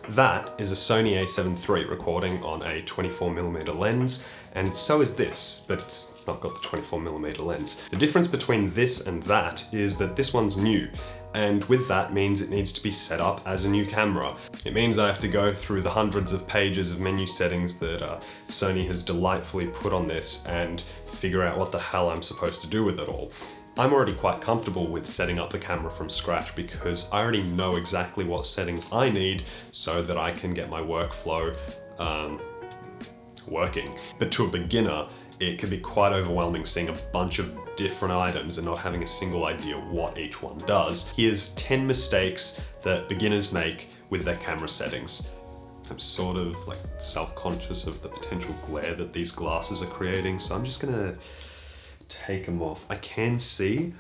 That is a Sony a7 III recording on a 24mm lens, and so is this, but it's not got the 24mm lens. The difference between this and that is that this one's new, and with that means it needs to be set up as a new camera. It means I have to go through the hundreds of pages of menu settings that Sony has delightfully put on this and figure out what the hell I'm supposed to do with it all. I'm already quite comfortable with setting up the camera from scratch because I already know exactly what settings I need so that I can get my workflow working. But to a beginner, it can be quite overwhelming seeing a bunch of different items and not having a single idea what each one does. Here's 10 mistakes that beginners make with their camera settings. I'm sort of like self-conscious of the potential glare that these glasses are creating, so I'm just gonna take them off. I can see.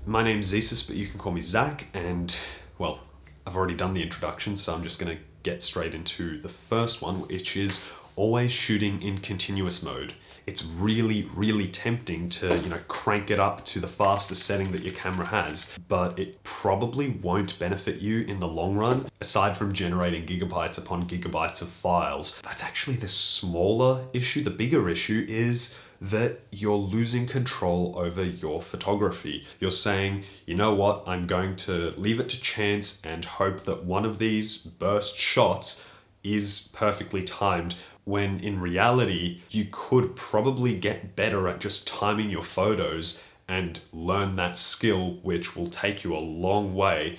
My name's Zesis, but you can call me Zach, and well, I've already done the introduction, so I'm just gonna get straight into the first one, which is always shooting in continuous mode. It's really, really tempting to, crank it up to the fastest setting that your camera has, but it probably won't benefit you in the long run, aside from generating gigabytes upon gigabytes of files. That's actually the smaller issue. The bigger issue is that you're losing control over your photography. You're saying, you know what, I'm going to leave it to chance and hope that one of these burst shots is perfectly timed, when in reality, you could probably get better at just timing your photos and learn that skill, which will take you a long way,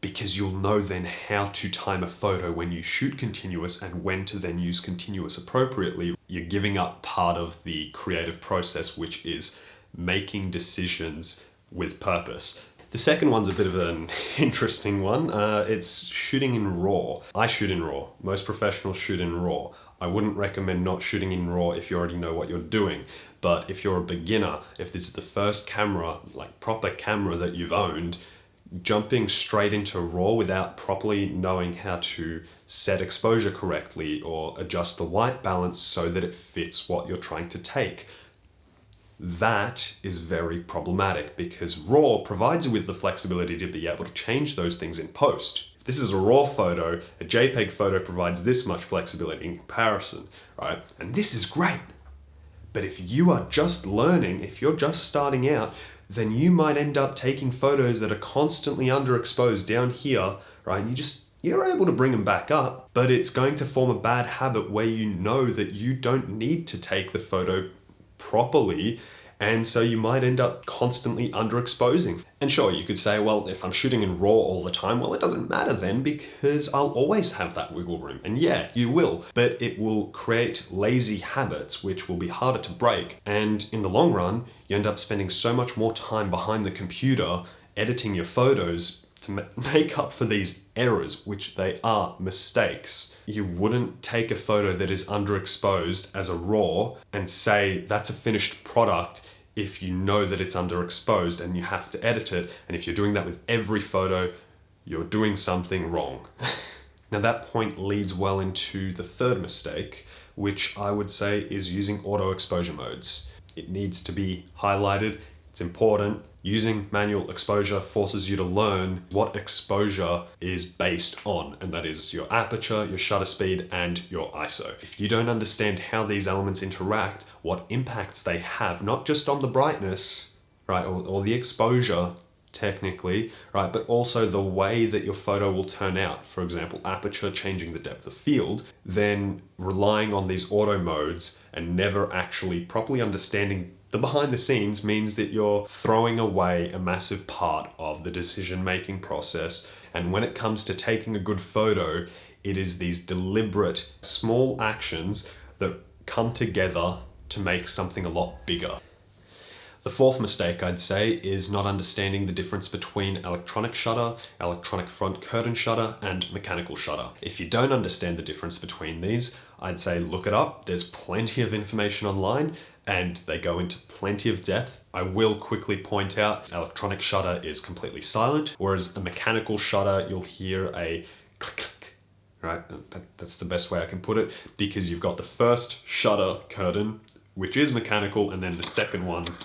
because you'll know then how to time a photo when you shoot continuous and when to then use continuous appropriately. You're giving up part of the creative process, which is making decisions with purpose. The second one's a bit of an interesting one. It's shooting in RAW. I shoot in RAW. Most professionals shoot in RAW. I wouldn't recommend not shooting in RAW if you already know what you're doing. But if you're a beginner, if this is the first camera, like proper camera that you've owned, jumping straight into RAW without properly knowing how to set exposure correctly or adjust the white balance so that it fits what you're trying to take, that is very problematic because RAW provides you with the flexibility to be able to change those things in post. If this is a RAW photo, a JPEG photo provides this much flexibility in comparison, right? And this is great. But if you are just learning, if you're just starting out, then you might end up taking photos that are constantly underexposed down here, right? And you're able to bring them back up, but it's going to form a bad habit where you know that you don't need to take the photo properly, and so you might end up constantly underexposing. And sure, you could say, well, if I'm shooting in RAW all the time, well, it doesn't matter then because I'll always have that wiggle room. And yeah, you will, but it will create lazy habits which will be harder to break. And in the long run, you end up spending so much more time behind the computer editing your photos to make up for these errors, which they are mistakes. You wouldn't take a photo that is underexposed as a RAW and say that's a finished product if you know that it's underexposed and you have to edit it. And if you're doing that with every photo, you're doing something wrong. Now that point leads well into the third mistake, which I would say is using auto exposure modes. It needs to be highlighted. It's important. Using manual exposure forces you to learn what exposure is based on, and that is your aperture, your shutter speed, and your ISO. If you don't understand how these elements interact, what impacts they have, not just on the brightness, right, or the exposure, technically, right, but also the way that your photo will turn out, for example, aperture changing the depth of field, then relying on these auto modes and never actually properly understanding the behind the scenes means that you're throwing away a massive part of the decision-making process. And when it comes to taking a good photo, it is these deliberate small actions that come together to make something a lot bigger. The fourth mistake, I'd say, is not understanding the difference between electronic shutter, electronic front curtain shutter, and mechanical shutter. If you don't understand the difference between these, I'd say look it up. There's plenty of information online, and they go into plenty of depth. I will quickly point out electronic shutter is completely silent, whereas a mechanical shutter, you'll hear a click, click, right? That's the best way I can put it, because you've got the first shutter curtain, which is mechanical, and then the second one,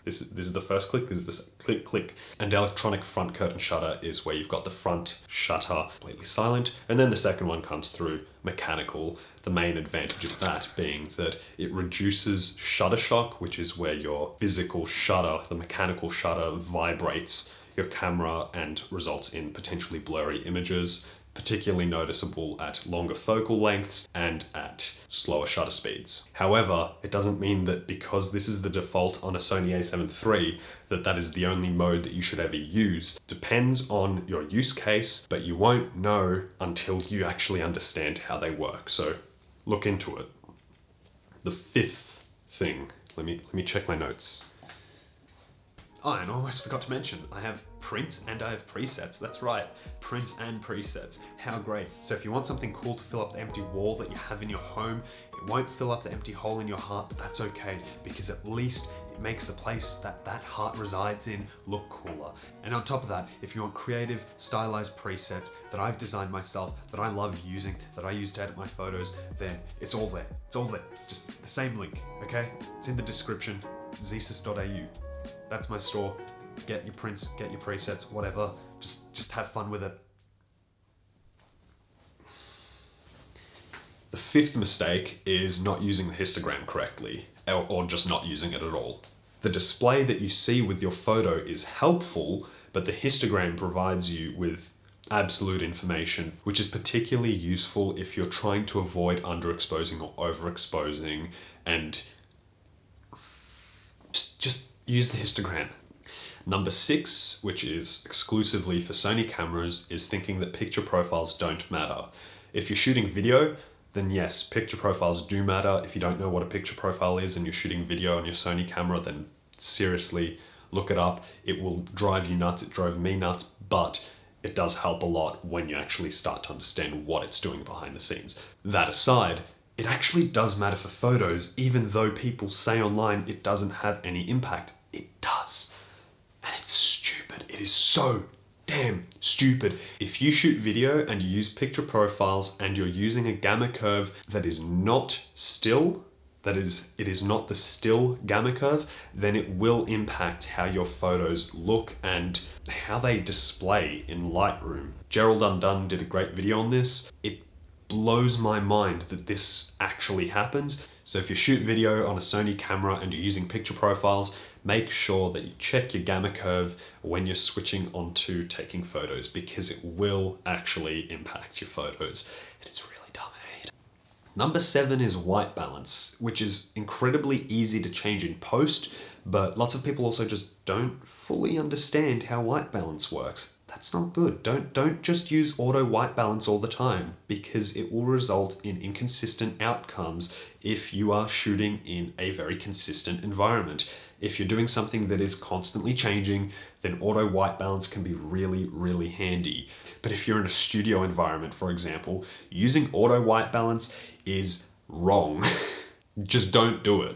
This is the first click, this is the click, click. And electronic front curtain shutter is where you've got the front shutter completely silent, and then the second one comes through mechanical. The main advantage of that being that it reduces shutter shock, which is where your physical shutter, the mechanical shutter, vibrates your camera and results in potentially blurry images, particularly noticeable at longer focal lengths and at slower shutter speeds. However, it doesn't mean that because this is the default on a Sony a7 III, that is the only mode that you should ever use. Depends on your use case, but you won't know until you actually understand how they work. So look into it. The fifth thing, let me check my notes. Oh, and I almost forgot to mention, I have prints and I have presets. That's right, prints and presets. How great. So if you want something cool to fill up the empty wall that you have in your home, it won't fill up the empty hole in your heart, but that's okay, because at least it makes the place that that heart resides in look cooler. And on top of that, if you want creative, stylized presets that I've designed myself, that I love using, that I use to edit my photos, then it's all there. It's all there. Just the same link, okay? It's in the description, zesus.au. That's my store. Get your prints, get your presets, whatever. Just have fun with it. The fifth mistake is not using the histogram correctly, or just not using it at all. The display that you see with your photo is helpful, but the histogram provides you with absolute information, which is particularly useful if you're trying to avoid underexposing or overexposing, and just use the histogram. Number 6, which is exclusively for Sony cameras, is thinking that picture profiles don't matter. If you're shooting video, then yes, picture profiles do matter. If you don't know what a picture profile is and you're shooting video on your Sony camera, then seriously, look it up. It will drive you nuts. It drove me nuts, but it does help a lot when you actually start to understand what it's doing behind the scenes. That aside, it actually does matter for photos, even though people say online it doesn't have any impact. It does. And it's stupid. It is so damn stupid. If you shoot video and you use picture profiles and you're using a gamma curve that is not still, it is not the still gamma curve, then it will impact how your photos look and how they display in Lightroom. Gerald Undone did a great video on this. It blows my mind that this actually happens. So if you shoot video on a Sony camera and you're using picture profiles, make sure that you check your gamma curve when you're switching onto taking photos, because it will actually impact your photos. And it's really dumb, I hate it. Number 7 is white balance, which is incredibly easy to change in post, but lots of people also just don't fully understand how white balance works. That's not good. Don't just use auto white balance all the time, because it will result in inconsistent outcomes if you are shooting in a very consistent environment. If you're doing something that is constantly changing, then auto white balance can be really, really handy. But if you're in a studio environment, for example, using auto white balance is wrong. Just don't do it.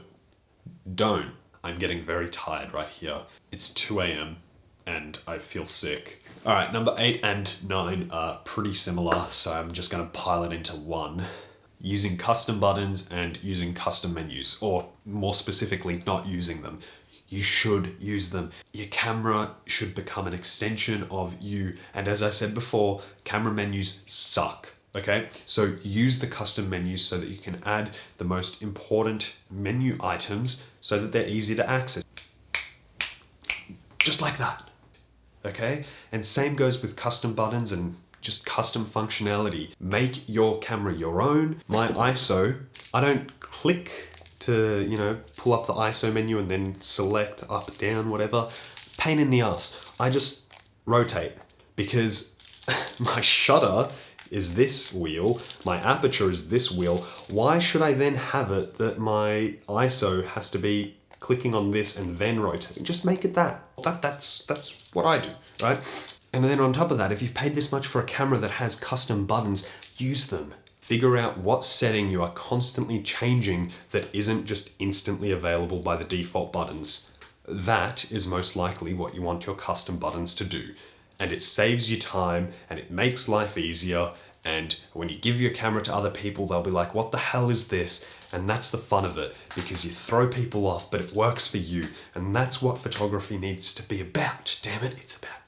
Don't. I'm getting very tired right here. It's 2 a.m. and I feel sick. All right, number 8 and 9 are pretty similar, so I'm just gonna pile it into one. Using custom buttons and using custom menus, or more specifically, not using them. You should use them. Your camera should become an extension of you. And as I said before, camera menus suck, okay? So use the custom menus so that you can add the most important menu items so that they're easy to access. Just like that. Okay? And same goes with custom buttons and just custom functionality. Make your camera your own. My ISO, I don't click to, pull up the ISO menu and then select up, down, whatever. Pain in the ass. I just rotate, because my shutter is this wheel, my aperture is this wheel. Why should I then have it that my ISO has to be clicking on this and then rotating? Just make it that. That's what I do, right? And then on top of that, if you've paid this much for a camera that has custom buttons, use them. Figure out what setting you are constantly changing that isn't just instantly available by the default buttons. That is most likely what you want your custom buttons to do. And it saves you time and it makes life easier, And when you give your camera to other people, they'll be like, what the hell is this? And that's the fun of it, because you throw people off, but it works for you. And that's what photography needs to be about. Damn it, it's about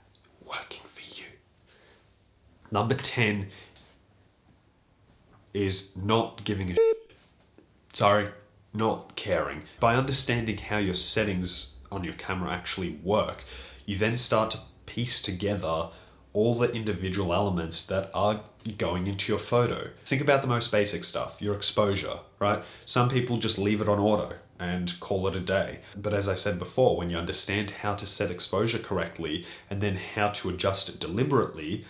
working for you. Number 10 is not giving a shit. Sorry, not caring. By understanding how your settings on your camera actually work, you then start to piece together all the individual elements that are going into your photo. Think about the most basic stuff, your exposure, right? Some people just leave it on auto and call it a day. But as I said before, when you understand how to set exposure correctly and then how to adjust it deliberately,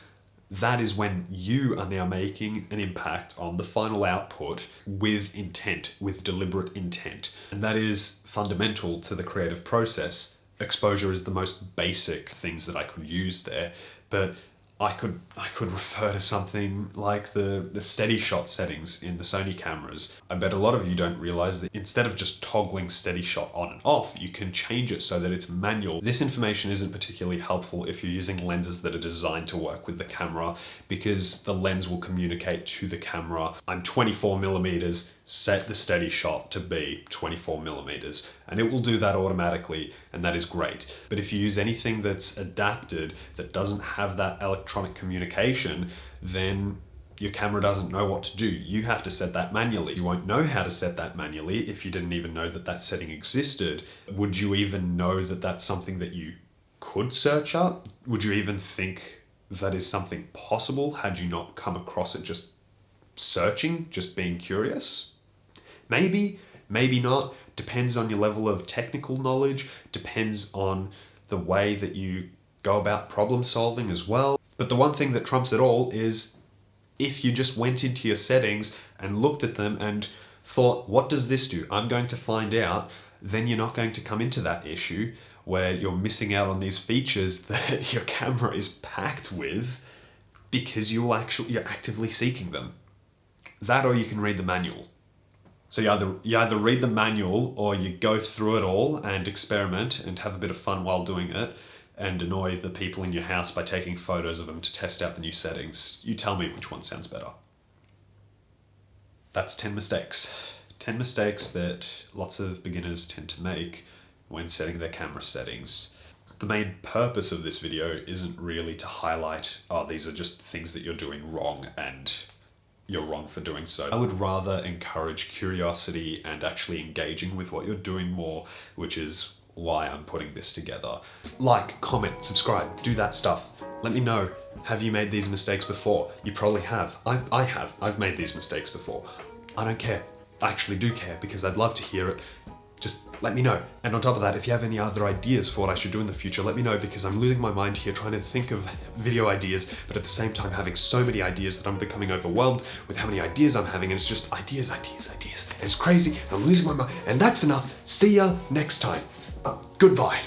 that is when you are now making an impact on the final output with intent, with deliberate intent. And that is fundamental to the creative process. Exposure is the most basic things that I could use there, but I could refer to something like the steady shot settings in the Sony cameras. I bet a lot of you don't realize that instead of just toggling steady shot on and off, you can change it so that it's manual. This information isn't particularly helpful if you're using lenses that are designed to work with the camera, because the lens will communicate to the camera, I'm 24 millimeters, set the steady shot to be 24 millimeters, and it will do that automatically, and that is great. But if you use anything that's adapted, that doesn't have that electronic communication, then your camera doesn't know what to do. You have to set that manually. You won't know how to set that manually if you didn't even know that that setting existed. Would you even know that that's something that you could search up? Would you even think that is something possible had you not come across it just searching, just being curious? Maybe, maybe not. Depends on your level of technical knowledge, depends on the way that you go about problem solving as well. But the one thing that trumps it all is if you just went into your settings and looked at them and thought, what does this do? I'm going to find out, then you're not going to come into that issue where you're missing out on these features that your camera is packed with because you're actively seeking them. That, or you can read the manual. So you either read the manual or you go through it all and experiment and have a bit of fun while doing it and annoy the people in your house by taking photos of them to test out the new settings. You tell me which one sounds better. That's 10 mistakes. 10 mistakes that lots of beginners tend to make when setting their camera settings. The main purpose of this video isn't really to highlight, oh, these are just things that you're doing wrong and you're wrong for doing so. I would rather encourage curiosity and actually engaging with what you're doing more, which is why I'm putting this together. Like, comment, subscribe, do that stuff. Let me know, have you made these mistakes before? You probably have. I have. I've made these mistakes before. I don't care. I actually do care because I'd love to hear it. Just let me know. And on top of that, if you have any other ideas for what I should do in the future, let me know, because I'm losing my mind here trying to think of video ideas, but at the same time having so many ideas that I'm becoming overwhelmed with how many ideas I'm having, and it's just ideas. And it's crazy, I'm losing my mind, and that's enough. See ya next time. Goodbye.